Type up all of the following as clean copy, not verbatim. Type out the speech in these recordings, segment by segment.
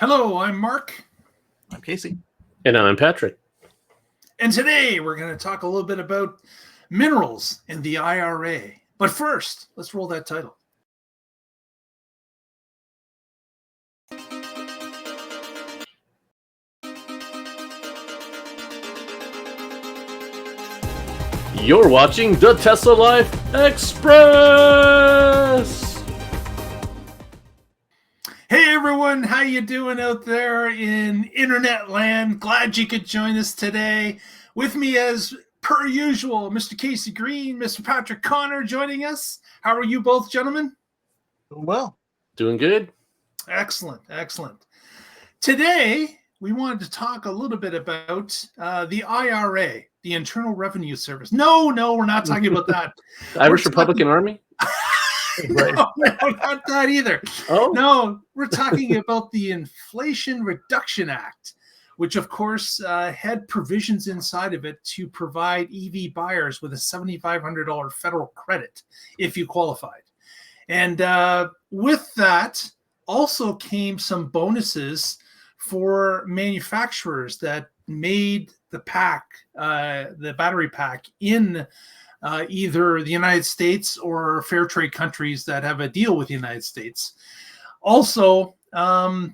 Hello, I'm Mark. I'm Casey. And I'm Patrick. And today we're going to talk a little bit about minerals and the IRA. But first, let's roll that title. You're watching the Tesla Life Express! Hey everyone, how you doing out there in internet land? Glad you could join us today. With me as per usual, Mr. Casey Green, Mr. Patrick Connor joining us. How are you both, gentlemen? Doing well. Doing good. Excellent, excellent. Today, we wanted to talk a little bit about the IRA, the Internal Revenue Service. No, we're not talking about that. Irish Republican Army? No, not that either. Oh, No, we're talking about the Inflation Reduction Act, which of course had provisions inside of it to provide EV buyers with a $7,500 federal credit if you qualified. And with that also came some bonuses for manufacturers that made the pack, the battery pack in either the United States or fair trade countries that have a deal with the United States. Also,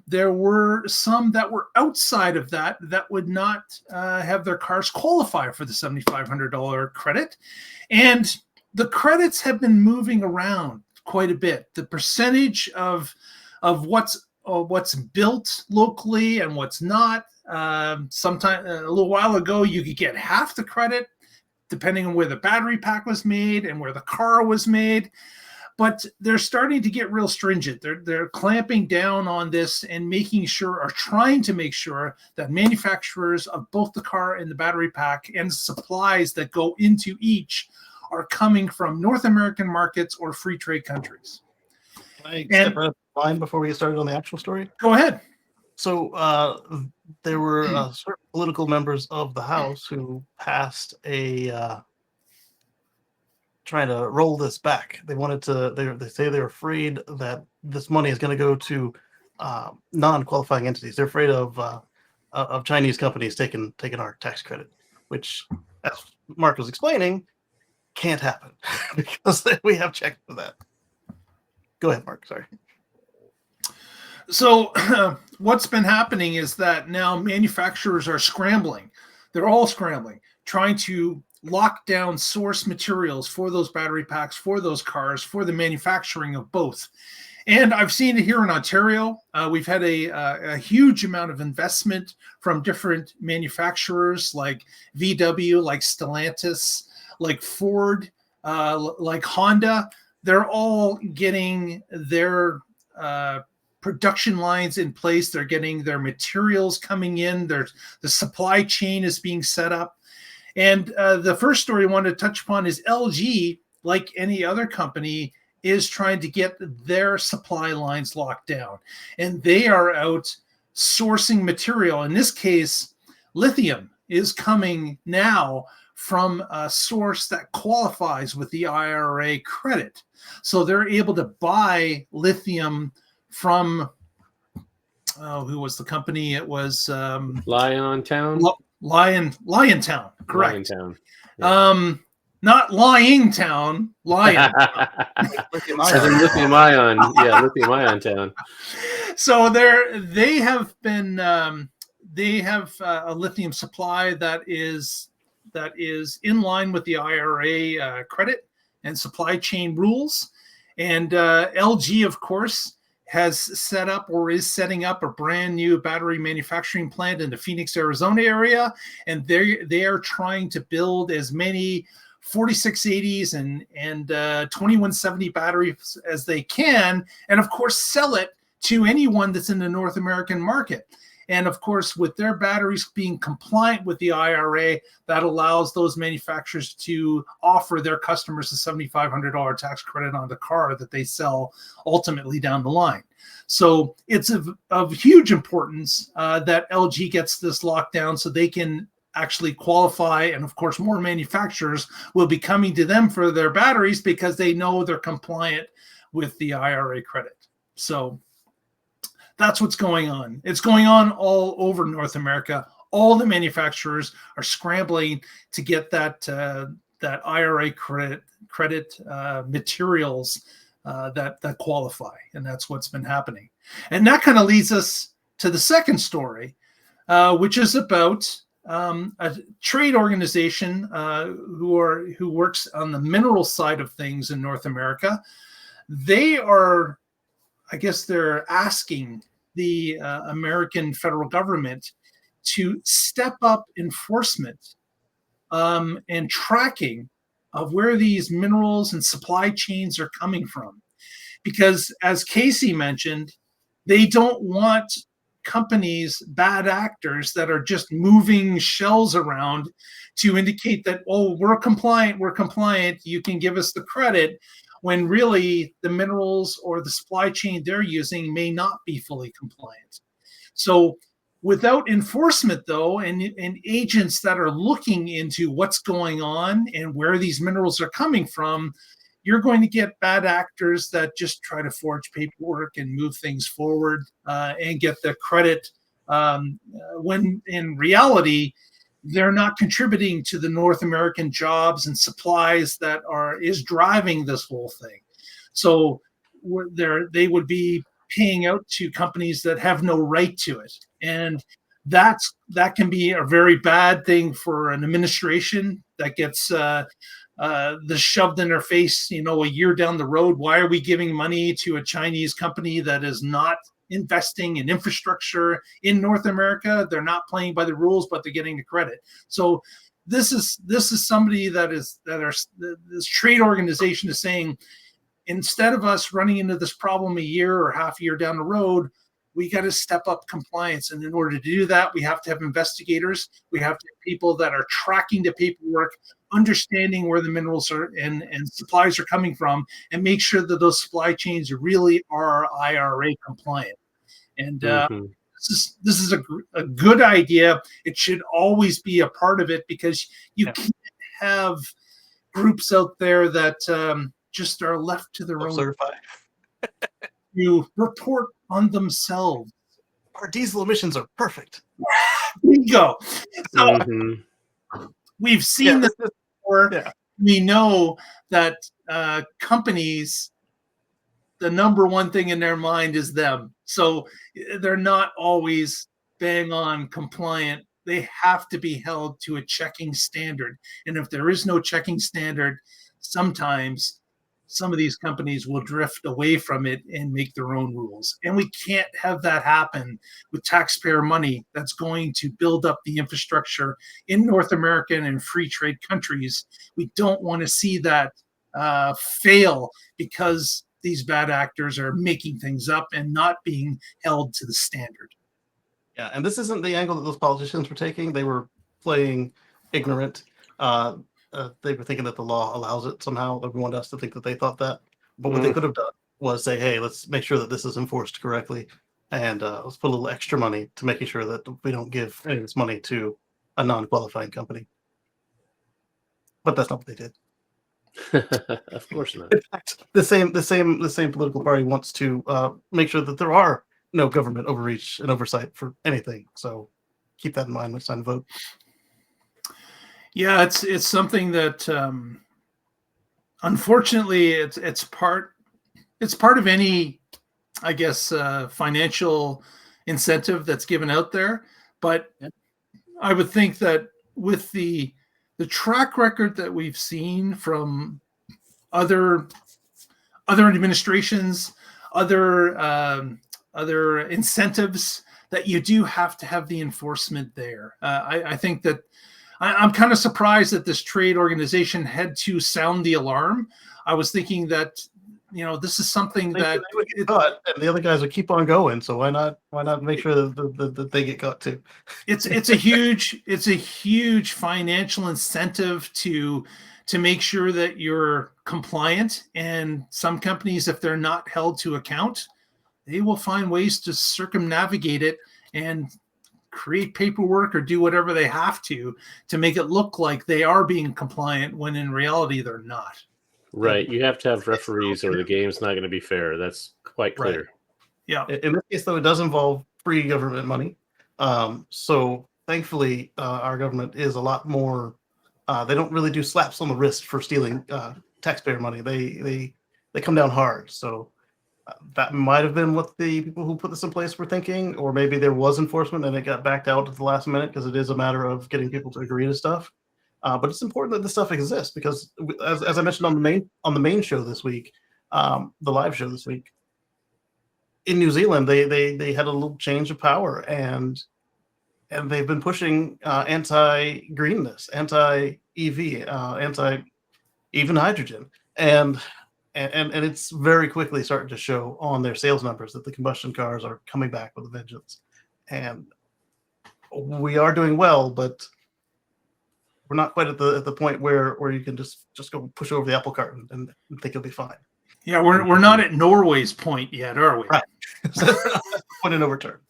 there were some that were outside of that would not have their cars qualify for the $7,500 credit. And the credits have been moving around quite a bit. The percentage of what's built locally and what's not. Sometime a little while ago, you could get half the credit depending on where the battery pack was made and where the car was made. But they're starting to get real stringent. They're clamping down on this and trying to make sure that manufacturers of both the car and the battery pack and supplies that go into each are coming from North American markets or free trade countries. Can I step right up the line before we get started on the actual story? Go ahead. So there were certain political members of the House who passed a trying to roll this back. They wanted to. They say they're afraid that this money is going to go to non-qualifying entities. They're afraid of Chinese companies taking our tax credit, which, as Mark was explaining, can't happen because we have checked for that. Go ahead, Mark. Sorry. So what's been happening is that now manufacturers are scrambling. They're all scrambling, trying to lock down source materials for those battery packs, for those cars, for the manufacturing of both. And I've seen it here in Ontario. We've had a huge amount of investment from different manufacturers like VW, like Stellantis, like Ford, like Honda. They're all getting their production lines in place. They're getting their materials coming in. The supply chain is being set up. And the first story I wanted to touch upon is LG, like any other company, is trying to get their supply lines locked down. And they are out sourcing material. In this case, lithium is coming now from a source that qualifies with the IRA credit. So they're able to buy lithium from, who was the company? It was Liontown. Liontown, correct. Liontown. Yeah. Not Lying Town, Lion. Lithium As in lithium ion. Yeah, lithium ion town. So they have a lithium supply that is in line with the IRA credit and supply chain rules. And LG, of course, has set up or is setting up a brand new battery manufacturing plant in the Phoenix, Arizona area. And they are trying to build as many 4680s and 2170 batteries as they can. And of course, sell it to anyone that's in the North American market. And of course, with their batteries being compliant with the IRA, that allows those manufacturers to offer their customers a $7,500 tax credit on the car that they sell ultimately down the line. So it's of huge importance that LG gets this locked down so they can actually qualify. And of course, more manufacturers will be coming to them for their batteries because they know they're compliant with the IRA credit. So That's what's going on. It's going on all over North America. All the manufacturers are scrambling to get that IRA credit materials that qualify, and that's what's been happening. And that kind of leads us to the second story, which is about a trade organization who works on the mineral side of things in North America. They are, I guess, they're asking the American federal government to step up enforcement and tracking of where these minerals and supply chains are coming from. Because as Casey mentioned, they don't want companies, bad actors that are just moving shells around to indicate that, oh, we're compliant, you can give us the credit, when really the minerals or the supply chain they're using may not be fully compliant. So without enforcement, though, and agents that are looking into what's going on and where these minerals are coming from, you're going to get bad actors that just try to forge paperwork and move things forward and get the credit when in reality, they're not contributing to the North American jobs and supplies that is driving this whole thing. So they would be paying out to companies that have no right to it. And that can be a very bad thing for an administration that gets this shoved in their face, a year down the road. Why are we giving money to a Chinese company that is not investing in infrastructure in North America? They're not playing by the rules, but they're getting the credit. So this is somebody this trade organization is saying, instead of us running into this problem a year or half a year down the road, we got to step up compliance. And in order to do that, we have to have investigators. We have to have people that are tracking the paperwork, understanding where the minerals are and supplies are coming from, and make sure that those supply chains really are IRA compliant. And this is a good idea. It should always be a part of it, because you can't have groups out there that just are left to their own to report on themselves. Our diesel emissions are perfect. Bingo. So we've seen this before. Yeah. We know that companies, the number one thing in their mind is them. So they're not always bang on compliant. They have to be held to a checking standard. And if there is no checking standard, sometimes some of these companies will drift away from it and make their own rules. And we can't have that happen with taxpayer money that's going to build up the infrastructure in North American and free trade countries. We don't want to see that fail because these bad actors are making things up and not being held to the standard. Yeah, and this isn't the angle that those politicians were taking. They were playing ignorant. They were thinking that the law allows it somehow. They wanted us to think that they thought that. But what they could have done was say, hey, let's make sure that this is enforced correctly. And let's put a little extra money to making sure that we don't give any of this money to a non-qualifying company. But that's not what they did. Of course not. In fact, the same political party wants to make sure that there are no government overreach and oversight for anything. So keep that in mind next time to vote. Yeah, it's something that unfortunately it's part of any, I guess, financial incentive that's given out there. But I would think that with the track record that we've seen from other administrations, other incentives, that you do have to have the enforcement there. I think that I'm kind of surprised that this trade organization had to sound the alarm. I was thinking that, this is something that they would get caught, and the other guys would keep on going. So why not make sure that they get caught too? It's a huge financial incentive to make sure that you're compliant. And some companies, if they're not held to account, they will find ways to circumnavigate it and create paperwork or do whatever they have to make it look like they are being compliant when in reality they're not. Right. You have to have referees or the game's not going to be fair. That's quite clear. Yeah. In this case, though, it does involve free government money. So thankfully, our government is a lot more. They don't really do slaps on the wrist for stealing taxpayer money. They come down hard. So that might have been what the people who put this in place were thinking, or maybe there was enforcement and it got backed out at the last minute because it is a matter of getting people to agree to stuff. But it's important that this stuff exists because, as I mentioned on the main show this week, the live show this week, in New Zealand, they had a little change of power and they've been pushing anti-greenness, anti-EV, anti even hydrogen, and it's very quickly starting to show on their sales numbers that the combustion cars are coming back with a vengeance, and we are doing well, but we're not quite at the point where you can just go push over the apple cart and think you'll be fine. Yeah, we're not at Norway's point yet, are we? Right. Point of no return.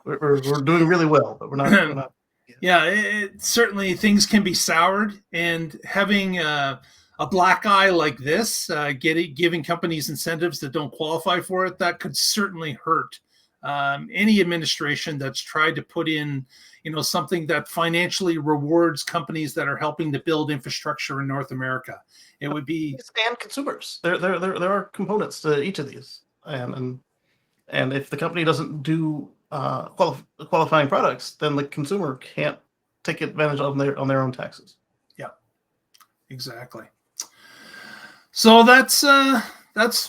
We're doing really well, but we're not. Yeah, certainly things can be soured, and having a black eye like this, giving companies incentives that don't qualify for it, that could certainly hurt any administration that's tried to put in, something that financially rewards companies that are helping to build infrastructure in North America. It would be and consumers. There are components to each of these, and if the company doesn't do qualifying products, then the consumer can't take advantage of them on their own taxes. Yeah, exactly. So that's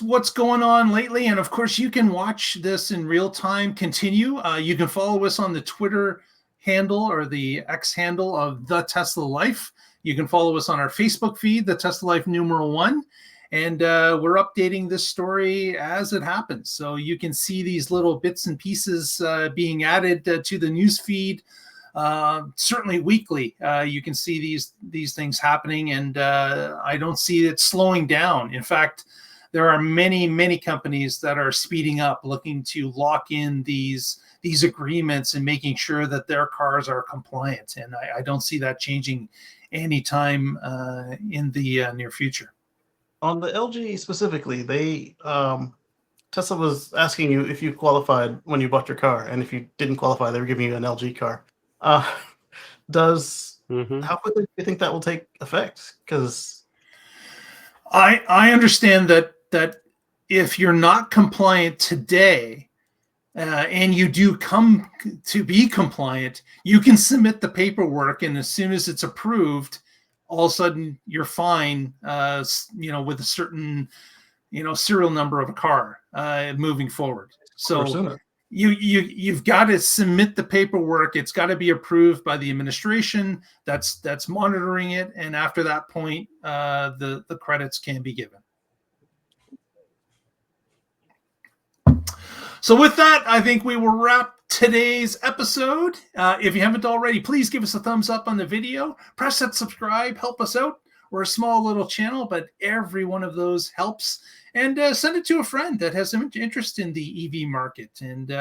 what's going on lately, and of course you can watch this in real time. Continue. You can follow us on the Twitter handle or the X handle of The Tesla Life. You can follow us on our Facebook feed, The Tesla Life #1. And we're updating this story as it happens. So you can see these little bits and pieces being added to the news feed. Certainly weekly, you can see these things happening, and I don't see it slowing down. In fact, there are many companies that are speeding up, looking to lock in these agreements and making sure that their cars are compliant. And I don't see that changing anytime in the near future. On the LG specifically, Tesla was asking you if you qualified when you bought your car, and if you didn't qualify, they were giving you an LG car. How quickly do you think that will take effect? Because I understand that if you're not compliant today, and you do come to be compliant, you can submit the paperwork, and as soon as it's approved, all of a sudden you're fine, with a certain, serial number of a car moving forward. So you've got to submit the paperwork. It's got to be approved by the administration that's monitoring it, and after that point, the credits can be given. So with that, I think we will wrap today's episode. If you haven't already, please give us a thumbs up on the video. Press that subscribe. Help us out. We're a small little channel, but every one of those helps. And send it to a friend that has some interest in the EV market. And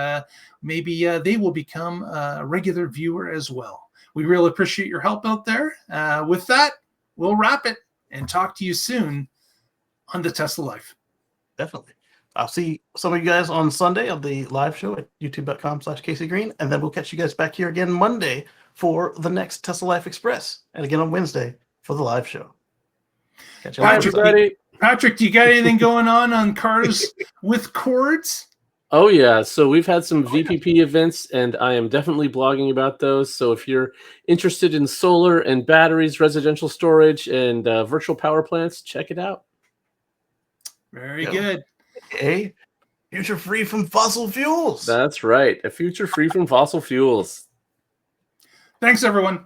maybe they will become a regular viewer as well. We really appreciate your help out there. With that, we'll wrap it and talk to you soon on The Tesla Life. Definitely. I'll see some of you guys on Sunday on the live show at youtube.com/CaseyGreen. And then we'll catch you guys back here again Monday for the next Tesla Life Express. And again on Wednesday for the live show. Catch you later. Patrick, do you got anything going on cars with cords? Oh, yeah. So we've had some VPP events, and I am definitely blogging about those. So if you're interested in solar and batteries, residential storage, and virtual power plants, check it out. Very good. A future free from fossil fuels. That's right. A future free from fossil fuels. Thanks, everyone.